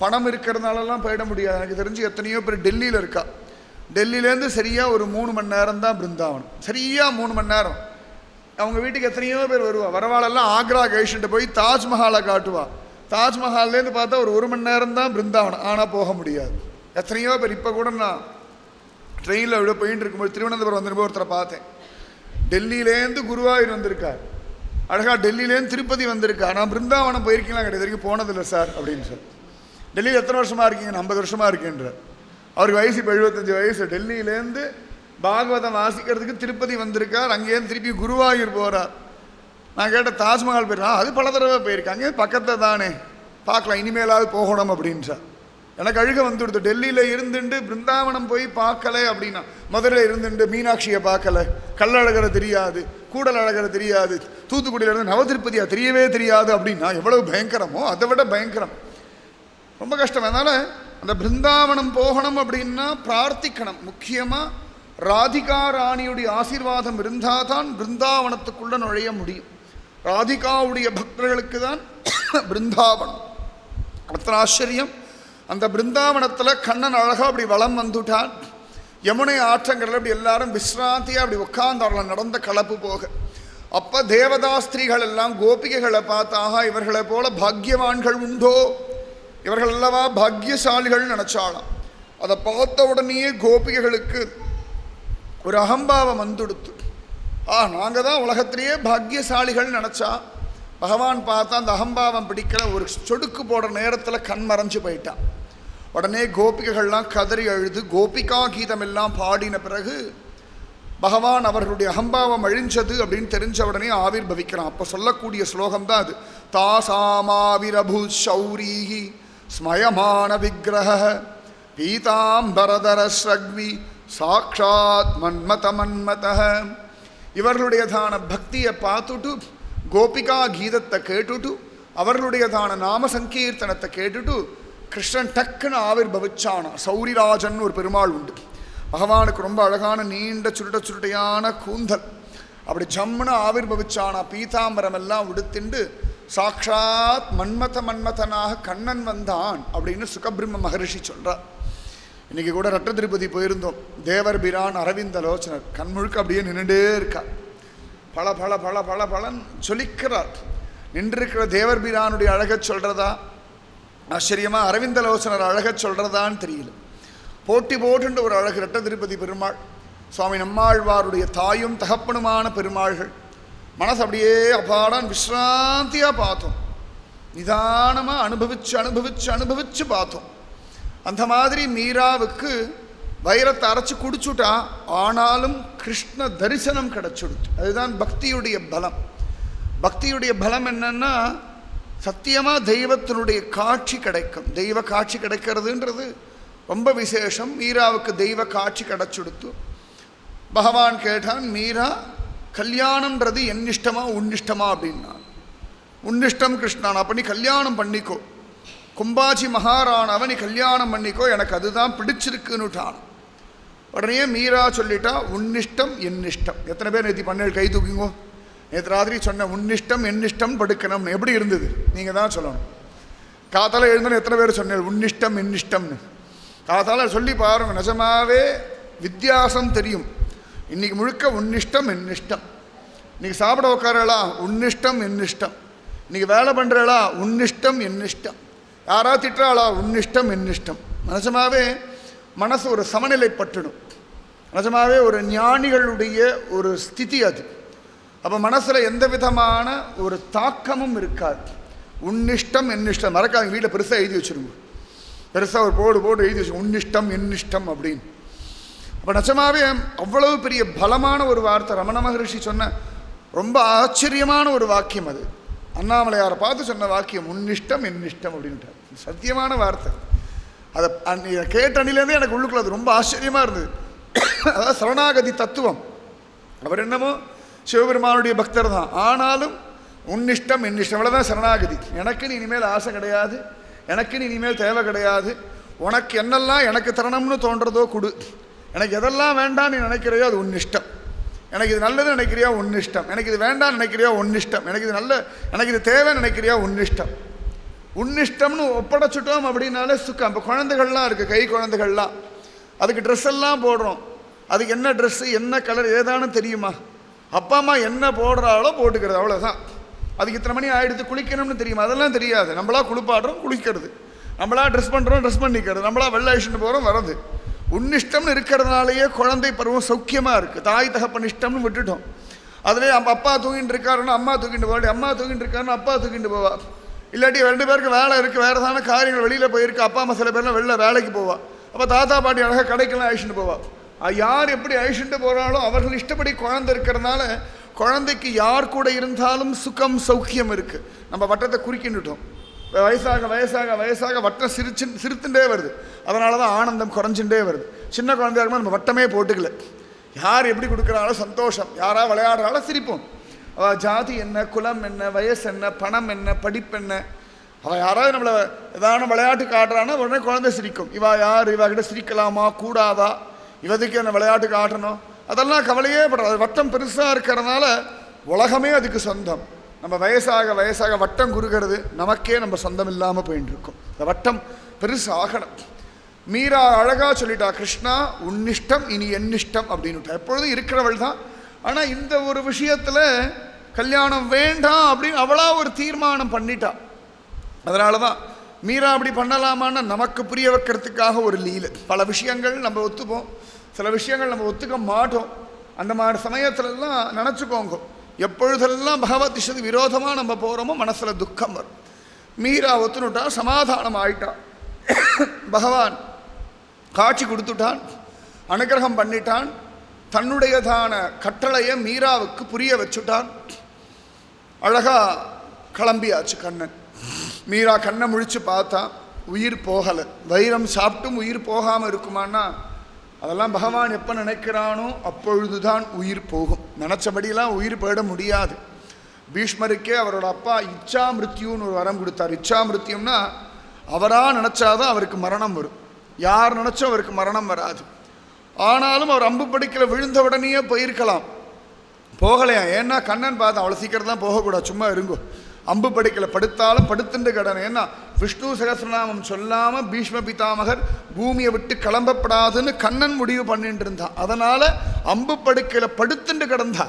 பணம் இருக்கிறதுனாலலாம் போயிட முடியாது. எனக்கு தெரிஞ்சு எத்தனையோ பேர் டெல்லியில் இருக்கா. டெல்லியிலேருந்து சரியாக ஒரு 3 மணி நேரம் தான் பிருந்தாவனம். சரியாக 3 மணி நேரம். அவங்க வீட்டுக்கு எத்தனையோ பேர் வருவா. வரவாளெல்லாம் ஆக்ரா கழிச்சுட்டு போய் தாஜ்மஹாலை காட்டுவா. தாஜ்மஹால்லேருந்து பார்த்தா ஒரு 1 மணி நேரம் தான் பிருந்தாவனம். ஆனால் போக முடியாது. எத்தனையோ பேர். இப்போ கூட நான் ட்ரெயினில் இவ்வளோ போயிட்டு இருக்கும்போது திருவனந்தபுரம் வந்துரும்போது ஒருத்தரை பார்த்தேன். டெல்லியிலேருந்து குருவாயூர் வந்திருக்கார். அழகாக டெல்லியிலேருந்து திருப்பதி வந்திருக்கார். நான் பிருந்தாவனம் போயிருக்கீங்களா கிடையாது, வரைக்கும் போனதில்லை சார் அப்படின்னு சொல்லி. டெல்லியில் எத்தனை வருஷமாக இருக்கீங்க? 50 வருஷமாக இருக்கேன்றார். அவருக்கு வயசு இப்போ 75 வயசு. டெல்லியிலேருந்து பாகவதம் வாசிக்கிறதுக்கு திருப்பதி வந்திருக்கார். அங்கேருந்து திருப்பி குருவாயூர் போகிறார். நான் கேட்ட தாஜ்மஹால் போயிருக்கேன். அது பல தடவை போயிருக்கேன். அங்கே பக்கத்தில் தானே, பார்க்கலாம், இனிமேலாவது போகணும் அப்படின்னு சார். எனக்கு அழுக வந்துடுது. டெல்லியில் இருந்துட்டு பிருந்தாவனம் போய் பார்க்கலை அப்படின்னா, மதுரையில் இருந்துட்டு மீனாட்சியை பார்க்கலை, கல்லழகரை தெரியாது, கூடல் அழகரை தெரியாது, தூத்துக்குடியில் இருந்து நவதிருப்பதியா தெரியவே தெரியாது அப்படின்னா எவ்வளவு பயங்கரமோ அதை விட பயங்கரம். ரொம்ப கஷ்டம். அதனால் அந்த பிருந்தாவனம் போகணும் அப்படின்னா பிரார்த்திக்கணும். முக்கியமாக ராதிகா ராணியுடைய ஆசீர்வாதம் இருந்தால் தான் பிருந்தாவனத்துக்குள்ளே நுழைய முடியும். ராதிகாவுடைய பக்தர்களுக்கு தான் பிருந்தாவனம். அத்தனை ஆச்சரியம். அந்த பிருந்தாவனத்தில் கண்ணன் அழகாக அப்படி வலம் வந்துட்டான். யமுனை ஆற்றங்கரில் அப்படி எல்லாரும் விஸ்ராந்தியாக அப்படி உட்கார்ந்தார்கள் நடந்த கலப்பு போக. அப்போ தேவதாஸ்திரிகள் எல்லாம் கோபிகைகளை பார்த்தாக இவர்களை போல பாக்யவான்கள் உண்டோ, இவர்கள் அல்லவா பாக்யசாலிகள் நினச்சாலாம். அதை பார்த்த உடனேயே கோபிகைகளுக்கு ஒரு அகம்பாவம் வந்துடுத்து. நாங்கள் தான் உலகத்திலேயே பாக்யசாலிகள் நினச்சா பகவான் பார்த்தா அந்த அகம்பாவம் பிடிக்கிற ஒரு சொடுக்கு போடுற நேரத்தில் கண் மறைஞ்சு போயிட்டான். உடனே கோபிகைகள்லாம் கதறி அழுது கோபிகா கீதம் எல்லாம் பாடின பிறகு பகவான் அவர்களுடைய அகம்பாவம் அழிஞ்சது அப்படின்னு தெரிஞ்ச உடனே ஆவிர் பவிக்கிறான். அப்போ சொல்லக்கூடிய ஸ்லோகம் தான் அது. தாசாமாவிரபு சௌரீஹி ஸ்மயமான விக்கிரக பீதாம்பரதர ஸ்ரக்வி சாக்ஷாத் மன்மத மன்மத. இவர்களுடையதான பக்தியை பார்த்துட்டு, கோபிகா கீதத்தை கேட்டுட்டு, அவர்களுடையதான நாம சங்கீர்த்தனத்தை கேட்டுட்டு கிருஷ்ணன் டக்குன்னு ஆவிர் பவிச்சானா. சௌரிராஜன் ஒரு பெருமாள் உண்டு. பகவானுக்கு ரொம்ப அழகான நீண்ட சுருட்டையான கூந்தல். அப்படி ஜம்முன்னு ஆவிர் பவிச்சானா. பீதாம்பரம் எல்லாம் உடுத்திண்டு சாக்ஷாத் மன்மத மன்மதனாக கண்ணன் வந்தான் அப்படின்னு சுகபிரம்ம மகரிஷி சொல்கிறார். இன்றைக்கி கூட ரட்ட திருப்பதி போயிருந்தோம். தேவர் பிரான் அரவிந்த லோச்சனர் கண்முழுக்க அப்படியே நின்றுட்டே இருக்கார். பல பல பல பல பலன் சொல்லிக்கிறார். நின்றிருக்கிற தேவர் பிரானுடைய அழகை சொல்கிறதா, ஆச்சரியமாக அரவிந்த லோச்சனர் அழகை சொல்கிறதான்னு தெரியல. போட்டி போட்டுன்ற ஒரு அழகு. ரட்ட திருப்பதி பெருமாள் சுவாமி நம்மாழ்வாருடைய தாயும் தகப்பனுமான பெருமாள்கள். மனசு அப்படியே அபாடான் விஸ்ராந்தியாக பார்த்தோம். நிதானமாக அனுபவிச்சு அனுபவிச்சு அனுபவிச்சு பார்த்தோம். அந்த மாதிரி மீராவுக்கு வைரத்தை அரைச்சி குடிச்சுட்டா, ஆனாலும் கிருஷ்ண தரிசனம் கிடச்சிடுது. அதுதான் பக்தியுடைய பலம். பக்தியுடைய பலம் என்னன்னா, சத்தியமாக தெய்வத்தினுடைய காட்சி கிடைக்கும். தெய்வ காட்சி கிடைக்கிறதுன்றது ரொம்ப விசேஷம். மீராவுக்கு தெய்வ காட்சி கிடச்சிடுத்து. பகவான் கேட்டான், மீரா கல்யாணம்ன்றது என்னிஷ்டமா உன்னிஷ்டமா அப்படின்னா. உன்னிஷ்டம் கிருஷ்ணான், அப்போ நீ கல்யாணம் பண்ணிக்கோ. கும்பாஜி மகாராணாவை நீ கல்யாணம் பண்ணிக்கோ, எனக்கு அதுதான் பிடிச்சிருக்குன்னுட்டான். உடனே மீரா சொல்லிட்டா, உன்னிஷ்டம் என்னிஷ்டம். எத்தனை பேர் நேற்று பண்ணேள் கை தூக்குங்கோ. நேற்று ராத்திரி சொன்ன உன்னிஷ்டம் என்னிஷ்டம் படுக்கணும்னு எப்படி இருந்தது நீங்கள் தான் சொல்லணும். காத்தால எழுந்தோன்னு எத்தனை பேர் சொன்னேன் உன்னிஷ்டம் என்னிஷ்டம்னு. காத்தால சொல்லி பாருங்க, நிஜமாவே வித்தியாசம் தெரியும். இன்னைக்கு முழுக்க உன்னிஷ்டம் என்னிஷ்டம். இன்னைக்கு சாப்பிட உட்காரலா உன்னிஷ்டம் என்னிஷ்டம். இன்னைக்கு வேலை பண்ணுறளா உன்னிஷ்டம் என்னிஷ்டம். யாரா திட்டுறாளா உன்னிஷ்டம் என்னிஷ்டம். நிஜமாவே மனசு ஒரு சமநிலைப்பட்டுடும். நிஜமாவே ஒரு ஞானிகளுடைய ஒரு ஸ்திதி அது. அப்போ மனசில் எந்த விதமான ஒரு தாக்கமும் இருக்காது. உன்னிஷ்டம் என்னிஷ்டம் மறக்காது. வீட்டில் பெருசாக எழுதி வச்சுருங்க. பெருசாக ஒரு போடு எழுதி வச்சு உன்னிஷ்டம் என்னிஷ்டம் அப்படின்னு. அப்போ நிஜமாவே அவ்வளவு பெரிய பலமான ஒரு வார்த்தை. ரமண மகரிஷி சொன்ன ரொம்ப ஆச்சரியமான ஒரு வாக்கியம் அது. அண்ணாமலையாரை பார்த்து சொன்ன வாக்கியம் உன்னிஷ்டம் என்னிஷ்டம் அப்படின்ட்டு. சத்தியமான வார்த்தை. அதை கேட்ட அணிலேருந்தே எனக்கு உள்ளுக்குள்ள அது ரொம்ப ஆச்சரியமாக இருந்தது. அதாவது சரணாகதி தத்துவம். அவர் என்னமோ சிவபெருமானுடைய பக்தர் தான், ஆனாலும் உன்னிஷ்டம் என்னிஷ்டம் அவ்வளோதான் சரணாகதி. எனக்குன்னு இனிமேல் ஆசை கிடையாது, எனக்குன்னு இனிமேல் தேவை கிடையாது. உனக்கு என்னெல்லாம் எனக்கு தரணும்னு தோன்றதோ கொடு. எனக்கு எதெல்லாம் வேண்டாம் நீ நினைக்கிறையோ அது உன்னிஷ்டம். எனக்கு இது நல்லது நினைக்கிறியா உன்னிஷ்டம். எனக்கு இது வேண்டாம் நினைக்கிறியா உன்னிஷ்டம். எனக்கு இது நல்ல எனக்கு இது தேவை நினைக்கிறியா உன்னிஷ்டம். உன்னிஷ்டம்னு ஒப்படைச்சிட்டோம் அப்படின்னாலே சுக்கம். இப்போ குழந்தைகள்லாம் இருக்குது, கை குழந்தைகள்லாம், அதுக்கு ட்ரெஸ் எல்லாம் போடுறோம். அதுக்கு என்ன ட்ரெஸ்ஸு என்ன கலர் ஏதானு தெரியுமா? அப்பா அம்மா என்ன போடுறாலோ போட்டுக்கிறது, அவ்வளோதான். அதுக்கு இத்தனை மணி ஆகிடுத்து குளிக்கணும்னு தெரியுமா? அதெல்லாம் தெரியாது. நம்மளா குளிப்பாடுறோம், குளிக்கிறது, நம்மளா ட்ரெஸ் பண்ணுறோம், ட்ரெஸ் பண்ணிக்கிறது, நம்மளா வெள்ளை அழிச்சுட்டு போகிறோம், வரது. உன்னிஷ்டம்னு இருக்கிறதுனாலேயே குழந்தை பருவம் சௌக்கியமாக இருக்குது. தாய் தகப்பன் இஷ்டம்னு விட்டுட்டோம். அதிலே அப்பா தூங்கிட்டு இருக்காருன்னா அம்மா தூக்கிட்டு போவாடி, அம்மா தூக்கிட்டு இருக்காருன்னா அப்பா தூக்கிட்டு போவா. இல்லாட்டி 2 பேருக்கு வேலை இருக்குது, வேறு ஏதான காரியங்கள் வெளியில் போயிருக்கு, அப்பா அம்மா சில பேர்லாம் வெளில வேலைக்கு போவா. அப்போ தாத்தா பாட்டி அழகாக கடைக்கெல்லாம் அழிச்சுட்டு போவா. யார் எப்படி அழிச்சுட்டு போகிறாலோ அவர்கள் இஷ்டப்படி குழந்தை இருக்கிறதுனால குழந்தைக்கு யார் கூட இருந்தாலும் சுகம் சௌக்கியம் இருக்குது. நம்ம வட்டத்தை குறுக்கின்னுட்டோம். வயசாக வயசாக வயசாக வட்டம் சிரித்துட்டே வருது. அதனால தான் ஆனந்தம் குறைஞ்சுட்டே வருது. சின்ன குழந்தையாக இருக்கும்போது நம்ம வட்டமே போட்டுக்கல. யார் எப்படி கொடுக்குறாலும் சந்தோஷம், யாராவது விளையாடுறாலும் சிரிப்போம். அவள் ஜாதி என்ன, குலம் என்ன, வயசு என்ன, பணம் என்ன, படிப்பு என்ன, அவள் யாராவது நம்மளை ஏதான விளையாட்டு காட்டுறான்னா உடனே குழந்தை சிரிக்கும். இவா யார், இவாகிட்ட சிரிக்கலாமா கூடாதா, இவதுக்கு என்ன விளையாட்டு காட்டணும், அதெல்லாம் கவலையே படாது. வட்டம் பெருசாக இருக்கிறதுனால உலகமே அதுக்கு சொந்தம். நம்ம வயசாக வயசாக வட்டம் குறுகிறது, நமக்கே நம்ம சொந்தம் இல்லாமல் போயிட்டு இருக்கோம். இந்த வட்டம் பெருசாகணும். மீரா அழகா சொல்லிட்டா, கிருஷ்ணா உன்னிஷ்டம் இனி என்னிஷ்டம் அப்படின்னுட்டா. எப்பொழுதும் இருக்கிறவள் தான். ஆனால் இந்த ஒரு விஷயத்தில் கல்யாணம் வேண்டாம் அப்படின்னு அவளா ஒரு தீர்மானம் பண்ணிட்டா. அதனால தான் மீரா அப்படி பண்ணலாமான்னு நமக்கு புரிய வைக்கிறதுக்காக ஒரு லீலை. பல விஷயங்கள் நம்ம ஒத்துப்போம், சில விஷயங்கள் நம்ம ஒத்துக்க மாட்டோம். அந்த மாதிரி சமயத்துலலாம் நினச்சிக்கோங்க, எப்பொழுதெல்லாம் பகவத் விஷயத்து விரோதமாக நம்ம போகிறோமோ மனசில் துக்கம் வரும். மீரா ஒத்துனுட்டா, சமாதானம் ஆயிட்டா. பகவான் காட்சி கொடுத்துட்டான், அனுகிரகம் பண்ணிட்டான். தன்னுடையதான கட்டளையை மீராவுக்கு புரிய வச்சுட்டான். அழகா கிளம்பியாச்சு கண்ணன். மீரா கண்ணை முழிச்சு பார்த்தா உயிர் போகலை. வைரம் சாப்பிட்டும் உயிர் போகாமல் இருக்குமான்னா அதெல்லாம் பகவான் எப்போ நினைக்கிறானோ அப்பொழுதுதான் உயிர் போகும். நினச்சபடியெல்லாம் உயிர் போயிட முடியாது. பீஷ்மருக்கே அவரோட அப்பா இச்சா மிருத்யுன்னு ஒரு வரம் கொடுத்தார். இச்சா மிருத்யும்னா அவராக நினச்சாதான் அவருக்கு மரணம் வரும், யார் நினச்சோ அவருக்கு மரணம் வராது. ஆனாலும் அவர் அம்பு படிக்கல விழுந்த உடனேயே போயிருக்கலாம், போகலையா. ஏன்னா கண்ணன் பார்த்து அவ்வளோ சீக்கிரம் தான் போகக்கூடாது, சும்மா இருங்கோ, அம்பு படிக்கல படுத்தாலும் படுத்துட்டு கடனை. ஏன்னா விஷ்ணு சகஸ்ரநாமம் சொல்லாமல் பீஷ்ம பிதாமகர் பூமியை விட்டு கிளம்பப்படாதுன்னு கண்ணன் முடிவு பண்ணிட்டு இருந்தான். அதனால் அம்பு படுக்கையில் படுத்துட்டு கிடந்தா.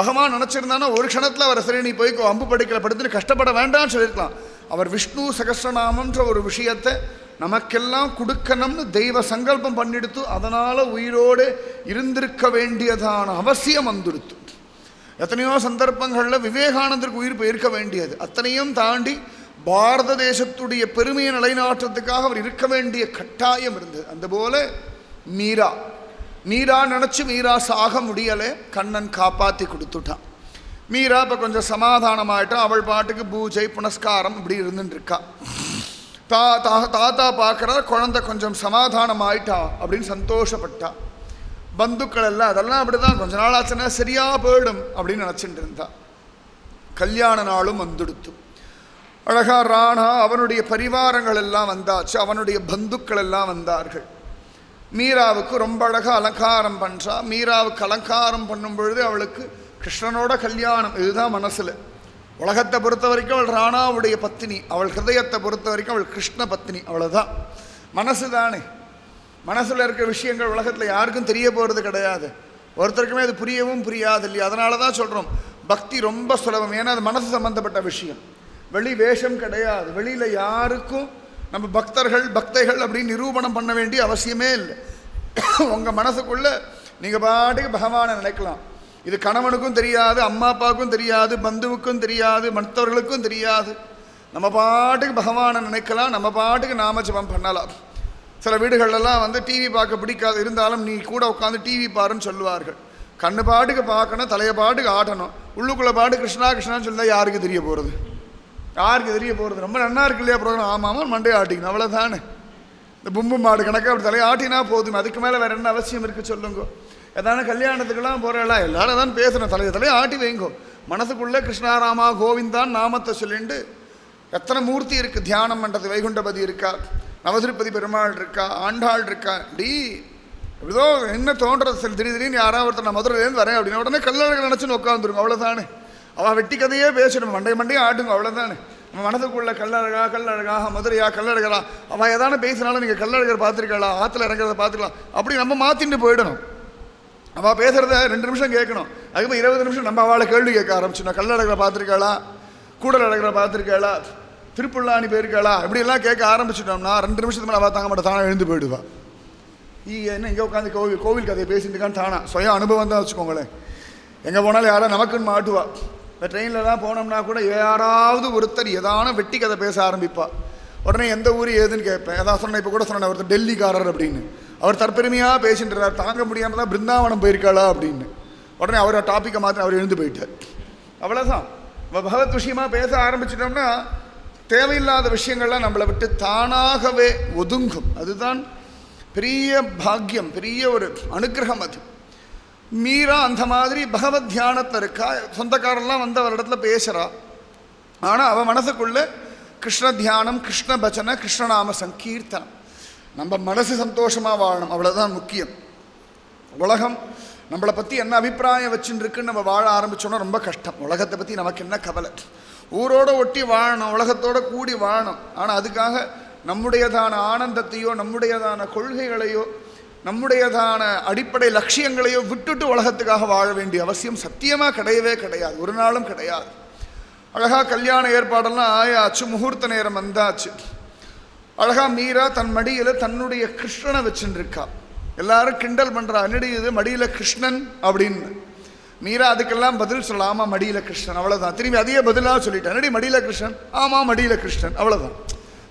பகவான் நினச்சிருந்தானா ஒரு க்ஷணத்தில் அவரை சரி நீ போய்க்கோ, அம்பு படுக்கையில் படுத்துட்டு கஷ்டப்பட வேண்டாம்னு சொல்லியிருக்கலாம். அவர் விஷ்ணு சகஸ்ரநாமன்ற ஒரு விஷயத்தை நமக்கெல்லாம் கொடுக்கணும்னு தெய்வ சங்கல்பம் பண்ணிடுத்து. அதனால் உயிரோடு இருந்திருக்க வேண்டியதான அவசியம் வந்துடுத்து. எத்தனையோ சந்தர்ப்பங்களில் விவேகானந்தருக்கு உயிர் போயிருக்க வேண்டியது, அத்தனையும் தாண்டி பாரத தேசத்துடைய பெருமையை நிலைநாட்டுறதுக்காக அவர் இருக்க வேண்டிய கட்டாயம் இருந்தது. அதுபோல மீரா நினச்சி மீரா சாக முடியலை, கண்ணன் காப்பாற்றி கொடுத்துட்டான். மீரா இப்போ கொஞ்சம் சமாதானமாயிட்டான். அவள் பாட்டுக்கு பூஜை புனஸ்காரம் இப்படி இருந்துட்டுருக்கா. தாத்தா பார்க்குற குழந்தை கொஞ்சம் சமாதானமாயிட்டா அப்படின்னு சந்தோஷப்பட்டா. பந்துக்கள் எல்லாம் அதெல்லாம் அப்படி தான், கொஞ்ச நாள் ஆச்சுன்னா சரியாக போயிடும் அப்படின்னு நினச்சிட்டு இருந்தா. கல்யாண நாளும் வந்துடுத்து. அழகா ராணா அவனுடைய பரிவாரங்கள் எல்லாம் வந்தாச்சு, அவனுடைய பந்துக்கள் எல்லாம் வந்தார்கள். மீராவுக்கு ரொம்ப அழகாக அலங்காரம் பண்ணுறா. மீராவுக்கு அலங்காரம் பண்ணும் பொழுது அவளுக்கு கிருஷ்ணனோட கல்யாணம் இதுதான் மனசில். உலகத்தை பொறுத்த வரைக்கும் அவள் ராணாவுடைய பத்தினி, அவள் ஹிருதயத்தை பொறுத்த வரைக்கும் அவள் கிருஷ்ண பத்தினி, அவ்வளோதான். மனசு தானே, மனசில் இருக்க விஷயங்கள் உலகத்தில் யாருக்கும் தெரிய போகிறது கிடையாது, ஒருத்தருக்குமே அது புரியவும் புரியாது இல்லையா. அதனால தான் சொல்கிறோம் பக்தி ரொம்ப சுலபம். ஏன்னா அது மனசு சம்பந்தப்பட்ட விஷயம், வெளி வேஷம் கிடையாது. வெளியில் யாருக்கும் நம்ம பக்தைகள் அப்படின்னு நிரூபணம் பண்ண வேண்டிய அவசியமே இல்லை. உங்கள் மனசுக்குள்ளே நீங்கள் பாட்டுக்கு பகவானை நினைக்கலாம். இது கணவனுக்கும் தெரியாது, அம்மா அப்பாவுக்கும் தெரியாது, பந்துவுக்கும் தெரியாது, மற்றவர்களுக்கும் தெரியாது. நம்ம பாட்டுக்கு பகவானை நினைக்கலாம், நம்ம பாட்டுக்கு நாம ஜபம் பண்ணலாம். சில வீடுகளெல்லாம் டிவி பார்க்க பிடிக்காது, இருந்தாலும் நீ கூட உட்காந்து டிவி பாருன்னு சொல்லுவார்கள். கண்ணு பாட்டுக்கு பார்க்கணும், தலையை பாட்டுக்கு ஆட்டணும், உள்ளுக்குள்ளே பாட்டு கிருஷ்ணா கிருஷ்ணான்னு சொல்லிதான் யாருக்கு தெரிய போகிறது, யாருக்கு தெரிய போகிறது. ரொம்ப நன்னா இருக்கு இல்லையா ப்ரோக்ராம், ஆமாம் மண்டையை ஆட்டிக்கணும், அவ்வளோதானே. இந்த பும்பு மாடு கணக்காக அப்படி தலையை ஆட்டினா போதும், அதுக்கு மேலே வேறு என்ன அவசியம் இருக்குது சொல்லுங்க. எதான கல்யாணத்துக்கெல்லாம் போகிறலாம் எல்லாரும் தான் பேசுகிறேன், தலையை ஆட்டி வைங்கோ. மனசுக்குள்ளே கிருஷ்ணாராமா கோவிந்தான் நாமத்தை சொல்லிட்டு எத்தனை மூர்த்தி இருக்குது தியானம் பண்ணுறது. வைகுண்டபதி இருக்கா, நவதிருப்பதி பெருமாள் இருக்கா, ஆண்டாள் இருக்கா, எப்படிதோ என்ன தோன்றது. சில திடீர்னு யாராவது ஒருத்தர் நான் மதுரையிலேருந்து வரேன் அப்படின்னா உடனே கல்லழகர் நினச்சின்னு உட்காந்துருங்க, அவ்வளோதானே. அவள் வெட்டி கதையே பேசணும், மண்டையை ஆட்டுங்க, அவ்வளோதானே. மனதுக்குள்ள கல்லழகா கல்லழகா மதுரையா கல்லழகரா அவள் எதான பேசினாலும் நீங்கள் கல்லழகர் பார்த்துருக்கலாம், ஆற்றுல இறங்குறத பார்த்துக்கலாம், அப்படி நம்ம மாற்றிட்டு போயிடணும். அவள் பேசுகிறத 2 நிமிஷம் கேட்கணும், அதுக்கப்புறம் 20 நிமிஷம் நம்ம அவளை கேள்வி கேட்க ஆரம்பிச்சோம். கல்லழகரை பார்த்துருக்காளா, கூடல் அழகரை பார்த்துருக்காளா, திருப்புள்ளாணி போயிருக்காளா, இப்படியெல்லாம் கேட்க ஆரம்பிச்சிட்டோம்னா 2 நிமிஷத்துக்கு மேலே அவள் தாங்க மாட்டா, தானே எழுந்து போயிடுவா. என்ன இங்கே உட்காந்து கோவில் கதையை பேசிட்டு இருக்கான்னு தானா சுய அனுபவம் தான் வச்சுக்கோங்களேன். எங்கே போனாலும் யாரும் நமக்குன்னு மாட்டுவா. இந்த ட்ரெயின்லலாம் போனோம்னா கூட யாராவது ஒருத்தர் ஏதான வெட்டி கதை பேச ஆரம்பிப்பா. உடனே எந்த ஊர் ஏதுன்னு கேட்பேன். அதான் சொன்னேன், இப்போ கூட சொன்னேன் ஒருத்தர் டெல்லிக்காரர் அப்படின்னு. அவர் தற்பெருமையாக பேசிட்டுறார், தாங்க முடியாமல் தான் பிருந்தாவனம் போயிருக்காளா அப்படின்னு. உடனே அவர் டாப்பிக்கை மாற்றி அவர் எழுந்து போயிட்டார். அவ்வளோதான். பகவத் விஷயமாக பேச ஆரம்பிச்சிட்டோம்னா தேவையில்லாத விஷயங்கள்லாம் நம்மளை விட்டு தானாகவே ஒதுங்கும். அதுதான் பெரிய பாக்கியம், பெரிய ஒரு அனுகிரகம். அது மீரா அந்த மாதிரி பகவத் தியானத்தில் இருக்கா. சொந்தக்காரெல்லாம் வந்து அவரிடத்துல பேசுகிறா. ஆனால் அவன் மனசுக்குள்ள கிருஷ்ண தியானம், கிருஷ்ண பஜனை, கிருஷ்ணநாம சங்கீர்த்தனம். நம்ம மனசு சந்தோஷமாக வாழணும், அவ்வளோதான் முக்கியம். உலகம் நம்மளை பற்றி என்ன அபிப்பிராயம் வச்சுன்னு இருக்குன்னு நம்ம வாழ ஆரம்பித்தோன்னா ரொம்ப கஷ்டம். உலகத்தை பற்றி நமக்கு என்ன கவலை? ஊரோடு ஒட்டி வாழணும், உலகத்தோடு கூடி வாழணும். ஆனால் அதுக்காக நம்முடையதான ஆனந்தத்தையோ நம்முடையதான கொள்கைகளையோ நம்முடையதான அடிப்படை லட்சியங்களையோ விட்டுட்டு உலகத்துக்காக வாழ வேண்டிய அவசியம் சத்தியமாக கிடையவே கிடையாது, ஒரு நாளும் கிடையாது. அழகாக கல்யாண ஏற்பாடெல்லாம் ஆயாச்சு, முகூர்த்த நேரம் வந்தாச்சு. அழகாக மீரா தன் மடியில் தன்னுடைய கிருஷ்ணனை வச்சுன்னு இருக்கா. எல்லாரும் கிண்டல் பண்ணுறா, என்னடி இது மடியில் கிருஷ்ணன் அப்படின்னு. மீரா அதுக்கெல்லாம் பதில் சொல்ல, ஆமாம் மடியில் கிருஷ்ணன், அவ்வளோதான். திரும்பி அதையே பதிலாக சொல்லிட்டேன், என்னடி மடியில் கிருஷ்ணன், ஆமாம் மடியில் கிருஷ்ணன், அவ்வளோதான்.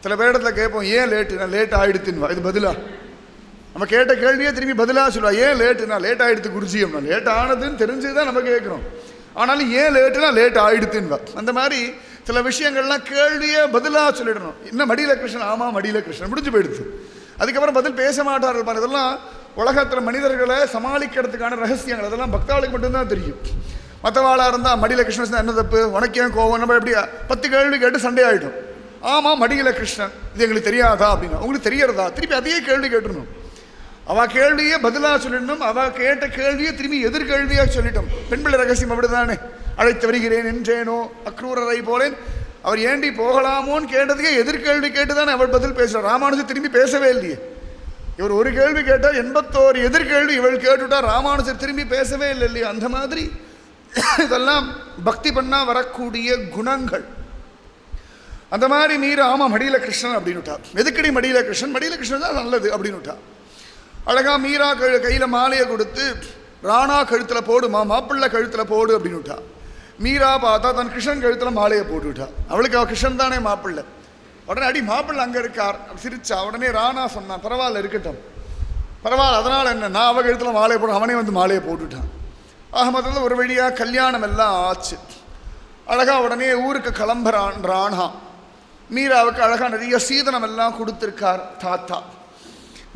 சில பேரிடத்துல கேட்போம், ஏன் லேட்டு, நான் லேட் ஆகிடுத்துன்னுவா. இது பதிலாக நம்ம கேட்ட கேள்வியே திரும்பி பதிலாக சொல்லுவா. ஏன் லேட்டுனா லேட் ஆகிடுத்து குருஜி அப்படின்னா, லேட் ஆனதுன்னு தெரிஞ்சு தான் நம்ம கேட்குறோம். ஆனாலும் ஏன் லேட்டுனா லேட் ஆகிடுத்துன்னுவா. அந்த மாதிரி சில விஷயங்கள்லாம் கேள்வியே பதிலாக சொல்லிடணும். இன்னும் மடியில் கிருஷ்ணன், ஆமாம் மடியில் கிருஷ்ணன், முடிஞ்சு போயிடுது. அதுக்கப்புறம் பதில் பேச மாட்டார்கள் பாரு. இதெல்லாம் உலகத்தில் மனிதர்களை சமாளிக்கிறதுக்கான ரகசியங்கள், அதெல்லாம் பக்தாளுக்கு மட்டும்தான் தெரியும். மற்றவாளாக இருந்தால் மடியில் கிருஷ்ணன் என்ன தப்பு, உனக்கு ஏன் கோவம், நம்ம எப்படியா 10 கேள்வி கேட்டு சண்டே ஆகிடும். ஆமாம் மடியில் கிருஷ்ணன், இது எங்களுக்கு தெரியாதா அப்படின்னா, உங்களுக்கு தெரியறதா, திருப்பி அதையே கேள்வி கேட்டுருணும். அவள் கேள்வியே பதிலாக சொல்லிடணும், அவள் கேட்ட கேள்வியை திரும்பி எதிர்கேள்வியாக சொல்லிட்டோம். பெண்பிள்ளை ரகசியம் அப்படிதானே. அழைத்து வருகிறேன் என்றேனோ அக்ரூரரை போலேன், அவர் ஏண்டி போகலாமோன்னு கேட்டதுக்கே எதிர்கேள்வி கேட்டுதானே அவள் பதில் பேசுகிறார். ராமானுஜர் திரும்பி பேசவே இல்லையே. இவர் ஒரு கேள்வி கேட்டால் 81 எதிர்கேள்வி இவள் கேட்டுட்டா, ராமானுஜர் திரும்பி பேசவே இல்லை இல்லையா. அந்த மாதிரி இதெல்லாம் பக்தி பண்ணால் வரக்கூடிய குணங்கள். அந்த மாதிரி மீற ஆமாம் மடியில் கிருஷ்ணன் அப்படின்னுட்டா. எதுக்கடி மடியில் கிருஷ்ணன், மடியில் கிருஷ்ணன் தான் நல்லது அப்படின்னுட்டா. அழகாக மீரா கையில் மாலையை கொடுத்து ராணா கழுத்தில் போடுமா, மாப்பிள்ளை கழுத்தில் போடு அப்படின்னுட்டா. மீரா பார்த்தா தன் கிருஷ்ணன் கழுத்தில் மாலையை போட்டுவிட்டா. அவளுக்கு அவள் கிருஷ்ணன் தானே மாப்பிள்ளை. உடனே அடி மாப்பிள்ளை அங்கே இருக்கார் சிரிச்சா. உடனே ராணா சொன்னான், பரவாயில்ல இருக்கட்டும், பரவாயில்ல, அதனால் என்ன, நான் அவள் கழுத்தில் மாலையை போட, அவனே வந்து மாலையை போட்டுவிட்டான். ஆக மொத்தத்தில் ஒரு வழியாக கல்யாணம் எல்லாம் ஆச்சு. அழகாக உடனே ஊருக்கு கிளம்புறான் ராணா. மீராவுக்கு அழகாக நிறைய சீதனம் எல்லாம் கொடுத்துருக்கார் தாத்தா.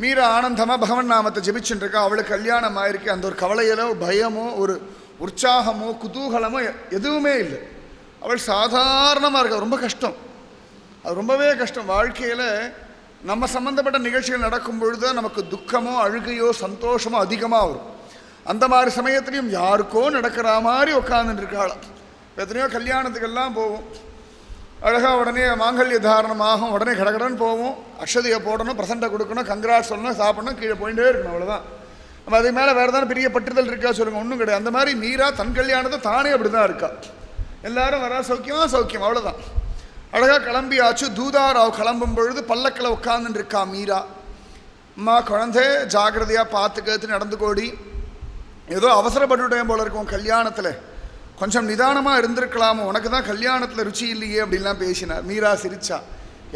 மீரா ஆனந்தமாக பகவன் நாமத்தை ஜெபிச்சுட்டுருக்கா. அவளுக்கு கல்யாணம் ஆயிருக்கு. அந்த ஒரு கவலையிலோ பயமோ ஒரு உற்சாகமோ குதூகலமோ எதுவுமே இல்லை. அவள் சாதாரணமாக இருக்கா. ரொம்ப கஷ்டம், அது ரொம்பவே கஷ்டம். வாழ்க்கையில் நம்ம சம்மந்தப்பட்ட நிகழ்ச்சிகள் நடக்கும் பொழுது நமக்கு துக்கமோ அழுகையோ சந்தோஷமோ அதிகமாக வரும். அந்த மாதிரி சமயத்துலையும் யாருக்கோ நடக்கிற மாதிரி உட்காந்துட்டு இருக்காளாம். எத்தனையோ கல்யாணத்துக்கெல்லாம் போவோம், அழகாக உடனே மாங்கல்ய தாரணமாகும், உடனே கடகடன்னு போவோம், அக்ஷதையை போடணும், பிரசண்டை கொடுக்கணும், கங்கராட் சொல்லணும், சாப்பிடணும், கீழே போயிட்டே இருக்கணும், அவ்வளோதான். நம்ம அதே மேலே வேறு தானே பெரிய பற்றுதல் இருக்கா சொல்லுங்கள்? ஒன்றும் கிடையாது. அந்த மாதிரி மீரா தன் கல்யாணத்தை தானே அப்படி தான் இருக்கா. எல்லாரும் வரா, சௌக்கியமா சௌக்கியம், அவ்வளோதான். அழகாக கிளம்பியாச்சு. தூதாராவ் கிளம்பும் பொழுது பல்லக்கில் உட்காந்துட்டு இருக்கா மீரா. அம்மா குழந்தை ஜாக்கிரதையாக பார்த்துக்கத்து நடந்துக்கோடி, ஏதோ அவசரப்பட்டுட்டேன் போல இருக்கும் கல்யாணத்தில், கொஞ்சம் நிதானமாக இருந்திருக்கலாமோ, உனக்கு தான் கல்யாணத்தில் ருச்சி இல்லையே அப்படின்லாம் பேசினார். மீரா சிரிச்சா.